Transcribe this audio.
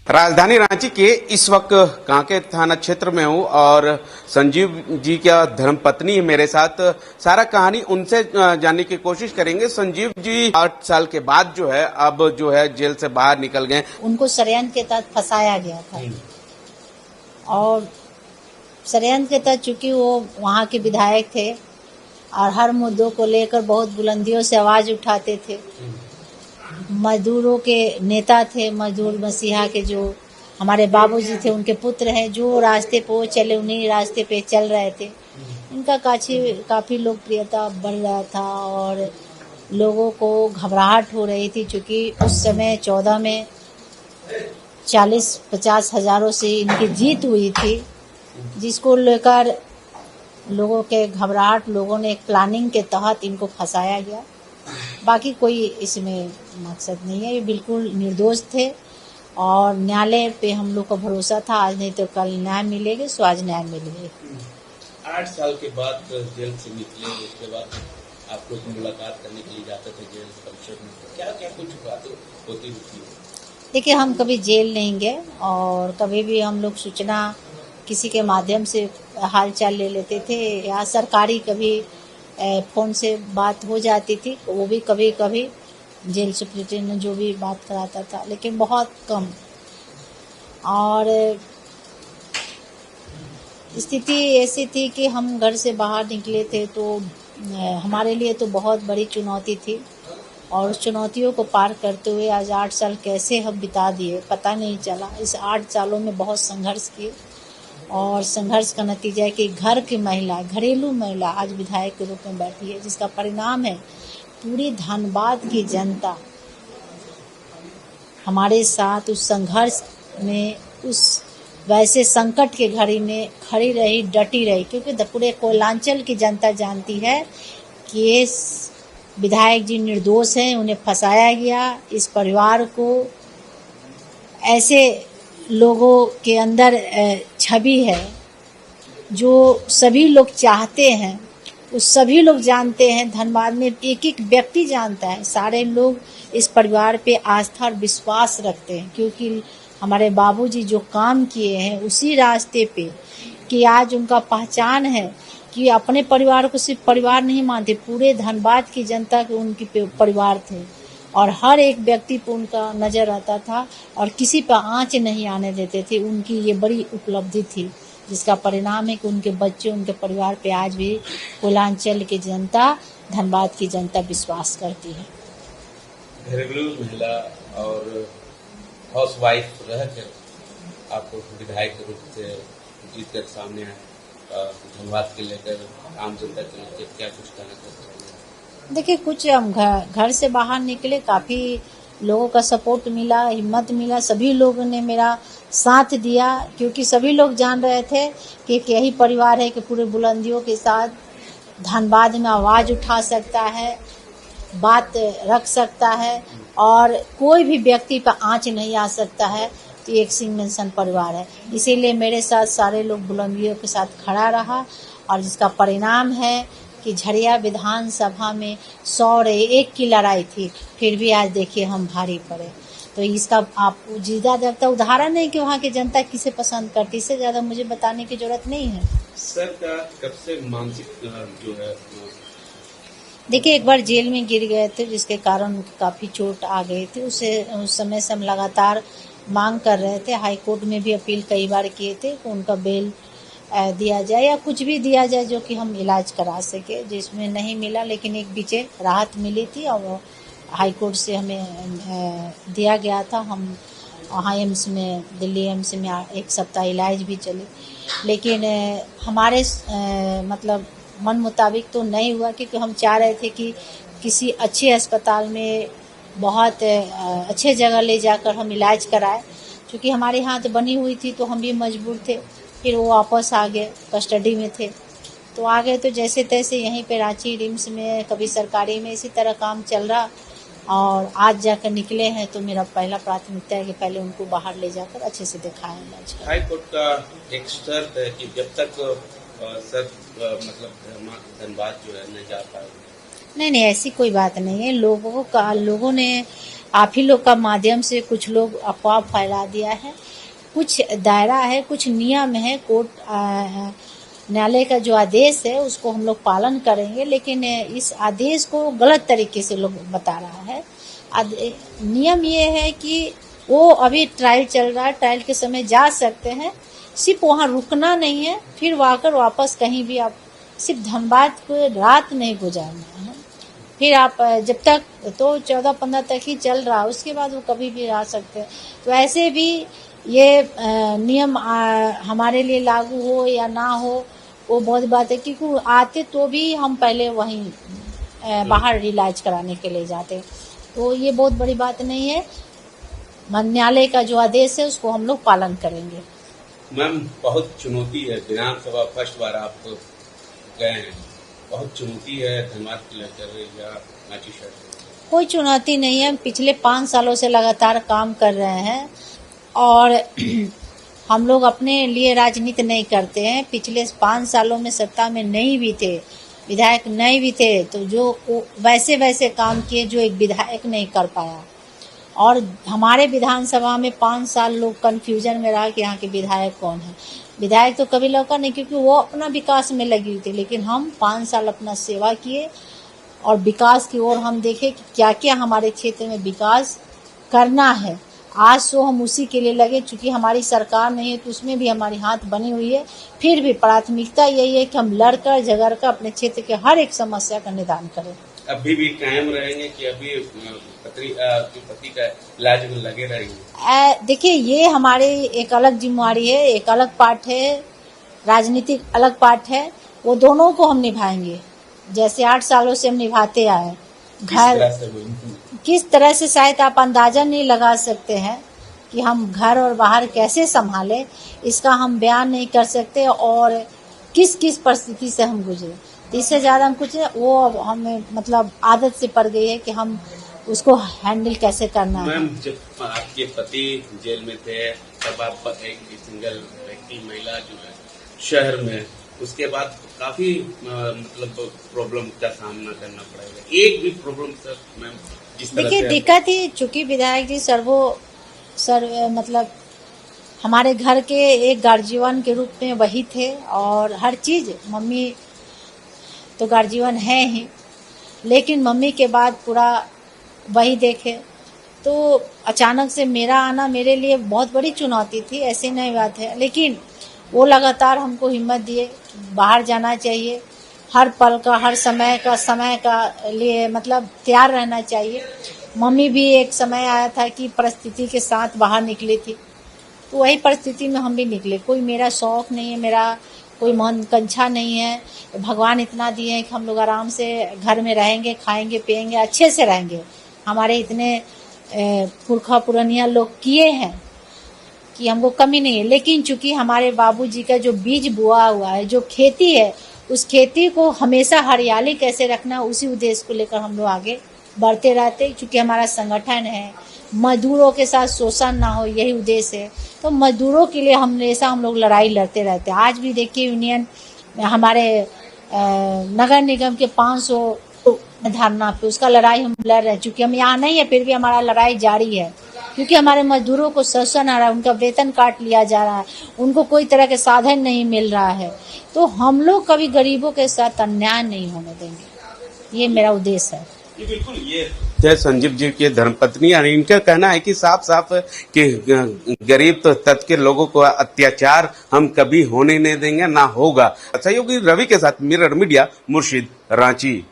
राजधानी रांची के इस वक्त कांके थाना क्षेत्र में हूँ और संजीव जी का धर्मपत्नी है मेरे साथ। सारा कहानी उनसे जानने की कोशिश करेंगे। संजीव जी 8 साल के बाद जो है अब जो है जेल से बाहर निकल गए। उनको षड्यंत्र के तहत फंसाया गया था और षड्यंत्र के तहत चूंकि वो वहाँ के विधायक थे और हर मुद्दों को लेकर बहुत बुलंदियों से आवाज उठाते थे। मजदूरों के नेता थे, मजदूर मसीहा के जो हमारे बाबूजी थे उनके पुत्र हैं, जो रास्ते पे वो चले उन्हीं रास्ते पे चल रहे थे। इनका काफ़ी लोकप्रियता बढ़ रहा था और लोगों को घबराहट हो रही थी, क्योंकि उस समय 14 में 40-50 हजारों से इनकी जीत हुई थी, जिसको लेकर लोगों के घबराहट, लोगों ने एक प्लानिंग के तहत इनको फंसाया गया। बाकी कोई इसमें मकसद नहीं है, ये बिल्कुल निर्दोष थे और न्यायालय पे हम लोग का भरोसा था। आज नहीं तो कल न्याय मिलेगा, सो आज न्याय मिलेगा। 8 साल के बाद जेल से निकले, उसके बाद आप लोग मुलाकात करने के लिए जाते थे जेल परिसर में, क्या क्या कुछ बातें होती थी? देखिए, हम कभी जेल नहीं गए और कभी भी हम लोग सूचना किसी के माध्यम से हालचाल ले लेते थे या सरकारी कभी फ़ोन से बात हो जाती थी, वो भी कभी कभी जेल सुप्रिंटेंडेंट जो भी बात कराता था, लेकिन बहुत कम। और स्थिति ऐसी थी कि हम घर से बाहर निकले थे तो हमारे लिए तो बहुत बड़ी चुनौती थी और उस चुनौतियों को पार करते हुए आज 8 साल कैसे हम बिता दिए पता नहीं चला। इस 8 सालों में बहुत संघर्ष किए और संघर्ष का नतीजा है कि घर की महिला, घरेलू महिला आज विधायक के रूप में बैठी है, जिसका परिणाम है पूरी धनबाद की जनता हमारे साथ उस संघर्ष में, उस वैसे संकट के घड़ी में खड़ी रही, डटी रही, क्योंकि पूरे कोयलांचल की जनता जानती है कि ये विधायक जी निर्दोष हैं, उन्हें फंसाया गया। इस परिवार को ऐसे लोगों के अंदर छवि है जो सभी लोग चाहते हैं, उस सभी लोग जानते हैं। धनबाद में एक एक व्यक्ति जानता है, सारे लोग इस परिवार पे आस्था और विश्वास रखते हैं, क्योंकि हमारे बाबूजी जो काम किए हैं उसी रास्ते पे कि आज उनका पहचान है कि अपने परिवार को सिर्फ परिवार नहीं मानते, पूरे धनबाद की जनता के उनके परिवार थे और हर एक व्यक्ति पर उनका नज़र आता था और किसी पर आँच नहीं आने देते थे। उनकी ये बड़ी उपलब्धि थी, जिसका परिणाम है कि उनके बच्चे, उनके परिवार पे आज भी कोयलांचल की जनता, धनबाद की जनता विश्वास करती है। घरेलू महिला और हाउसवाइफ रहकर आपको विधायक के रूप से जीत कर सामने आए, धनबाद के लेकर आम जनता के लेकर क्या कुछ कहना चाहते हैं? देखिए, कुछ हम घर से बाहर निकले, काफ़ी लोगों का सपोर्ट मिला, हिम्मत मिला, सभी लोगों ने मेरा साथ दिया, क्योंकि सभी लोग जान रहे थे कि एक यही परिवार है कि पूरे बुलंदियों के साथ धनबाद में आवाज़ उठा सकता है, बात रख सकता है और कोई भी व्यक्ति पर आँच नहीं आ सकता है। तो एक सिंह मेंशन परिवार है, इसीलिए मेरे साथ सारे लोग बुलंदियों के साथ खड़ा रहा और जिसका परिणाम है कि झरिया विधानसभा में 101 की लड़ाई थी, फिर भी आज देखिए हम भारी पड़े। तो इसका आप जीता जागता उदाहरण है कि वहाँ की जनता किसे पसंद करती, इससे ज़्यादा मुझे बताने की जरूरत नहीं है। सर का कब से मानसिक जो है, देखिए, एक बार जेल में गिर गए थे, जिसके कारण काफ़ी चोट आ गई थी। उस समय से हम लगातार मांग कर रहे थे, हाई कोर्ट में भी अपील कई बार किए थे कि उनका बेल दिया जाए या कुछ भी दिया जाए जो कि हम इलाज करा सके, जिसमें नहीं मिला, लेकिन एक बीचे राहत मिली थी और हाई कोर्ट से हमें दिया गया था। हम वहाँ एम्स में, दिल्ली एम्स में 1 सप्ताह इलाज भी चले, लेकिन हमारे मतलब मन मुताबिक तो नहीं हुआ, क्योंकि हम चाह रहे थे कि किसी अच्छे अस्पताल में, बहुत अच्छे जगह ले जाकर हम इलाज कराएं, क्योंकि हमारे हाथ बनी हुई थी तो हम भी मजबूर थे। फिर वो वापस आ गए, कस्टडी में थे तो आ गए, तो जैसे तैसे यहीं पे रांची रिम्स में, कभी सरकारी में, इसी तरह काम चल रहा और आज जाकर निकले हैं। तो मेरा पहला प्राथमिकता है कि पहले उनको बाहर ले जाकर अच्छे से दिखाएं, इलाज करें। हाई कोर्ट का एक शर्त है कि जब तक सर मतलब धनबाद जो है नहीं जा पाएगा। नहीं, ऐसी कोई बात नहीं है। लोगों ने आप ही लोग का माध्यम से कुछ लोग अफवाह फैला दिया है। कुछ दायरा है, कुछ नियम है, न्यायालय का जो आदेश है उसको हम लोग पालन करेंगे, लेकिन इस आदेश को गलत तरीके से लोग बता रहा है। नियम ये है कि वो अभी ट्रायल चल रहा है, ट्रायल के समय जा सकते हैं, सिर्फ वहाँ रुकना नहीं है, फिर आकर वापस कहीं भी आप सिर्फ धनबाद को रात नहीं गुजारना है। फिर आप जब तक तो 14-15 तक ही चल रहा है, उसके बाद वो कभी भी आ सकते हैं। तो ऐसे भी ये नियम हमारे लिए लागू हो या ना हो वो बहुत बात है, क्योंकि आते तो भी हम पहले वहीं बाहर इलाज कराने के लिए जाते, तो ये बहुत बड़ी बात नहीं है। न्यायालय का जो आदेश है उसको हम लोग पालन करेंगे। मैम, बहुत चुनौती है, विधानसभा फर्स्ट बार आप गए हैं, बहुत चुनौती है धनबाद को लेकर या रांची शहर? कोई चुनौती नहीं है, पिछले 5 सालों से लगातार काम कर रहे हैं और हम लोग अपने लिए राजनीति नहीं करते हैं। पिछले 5 सालों में सत्ता में नहीं भी थे, विधायक नहीं भी थे, तो जो वैसे काम किए जो एक विधायक नहीं कर पाया। और हमारे विधानसभा में 5 साल लोग कंफ्यूजन में रहा कि यहाँ के विधायक कौन है। विधायक तो कभी लौका नहीं, क्योंकि वो अपना विकास में लगी हुई थी, लेकिन हम 5 साल अपना सेवा किए और विकास की ओर हम देखे कि क्या क्या हमारे क्षेत्र में विकास करना है। आज तो हम उसी के लिए लगे, चूंकि हमारी सरकार नहीं है तो उसमें भी हमारी हाथ बनी हुई है। फिर भी प्राथमिकता यही है कि हम लड़कर झगड़ कर अपने क्षेत्र के हर एक समस्या का निदान करें। अभी भी कायम रहेंगे कि अभी पति का इलाज में लगे रहेंगे? देखिए, ये हमारी एक अलग जिम्मेवारी है, एक अलग पार्ट है, राजनीतिक अलग पार्ट है, वो दोनों को हम निभाएंगे जैसे 8 सालों से हम निभाते आए। किस तरह से शायद आप अंदाजा नहीं लगा सकते हैं कि हम घर और बाहर कैसे संभालें, इसका हम बयान नहीं कर सकते, और किस किस परिस्थिति से हम गुजरे। इससे ज्यादा हम कुछ वो हमें मतलब आदत से पड़ गई है कि हम उसको हैंडल कैसे करना है। मैम, जब आपके पति जेल में थे तब आप एक सिंगल व्यक्ति महिला जो है शहर में, उसके बाद काफी मतलब प्रॉब्लम का सामना करना पड़ेगा। एक भी प्रॉब्लम सर मैम जिस तरह देखिए दिक्कत ही, चूंकि विधायक जी मतलब हमारे घर के एक गार्जियन के रूप में वही थे, और हर चीज मम्मी तो गार्जियन है ही, लेकिन मम्मी के बाद पूरा वही देखे, तो अचानक से मेरा आना मेरे लिए बहुत बड़ी चुनौती थी, ऐसी नहीं बात है। लेकिन वो लगातार हमको हिम्मत दिए, बाहर जाना चाहिए, हर पल का हर समय का लिए मतलब तैयार रहना चाहिए। मम्मी भी एक समय आया था कि परिस्थिति के साथ बाहर निकली थी, तो वही परिस्थिति में हम भी निकले। कोई मेरा शौक नहीं है, मेरा कोई मनकंछा नहीं है, भगवान इतना दिए हैं कि हम लोग आराम से घर में रहेंगे, खाएंगे पिएंगे, अच्छे से रहेंगे। हमारे इतने पुरखा पुरानिया लोग किए हैं कि हमको कमी नहीं है। लेकिन चूंकि हमारे बाबूजी का जो बीज बोआ हुआ है, जो खेती है, उस खेती को हमेशा हरियाली कैसे रखना, उसी उद्देश्य को लेकर हम लोग आगे बढ़ते रहते। चूंकि हमारा संगठन है, मजदूरों के साथ शोषण ना हो, यही उद्देश्य है, तो मजदूरों के लिए हमेशा हम लोग लड़ाई लड़ते रहते हैं। आज भी देखिए यूनियन हमारे नगर निगम के 500 धरना पे उसका लड़ाई हम लड़ रहे हैं। चूंकि हम यहाँ नहीं है, फिर भी हमारा लड़ाई जारी है, क्योंकि हमारे मजदूरों को शोषण आ रहा है, उनका वेतन काट लिया जा रहा है, उनको कोई तरह के साधन नहीं मिल रहा है। तो हम लोग कभी गरीबों के साथ अन्याय नहीं होने देंगे, ये मेरा उद्देश्य है। बिल्कुल, ये थे संजीव जी की धर्मपत्नी, यानी इनका कहना है कि साफ साफ कि गरीब तो तबके के लोगों को अत्याचार हम कभी होने नहीं देंगे, ना होगा। सहयोगी रवि के साथ मिरर मीडिया, मुर्शिद, रांची।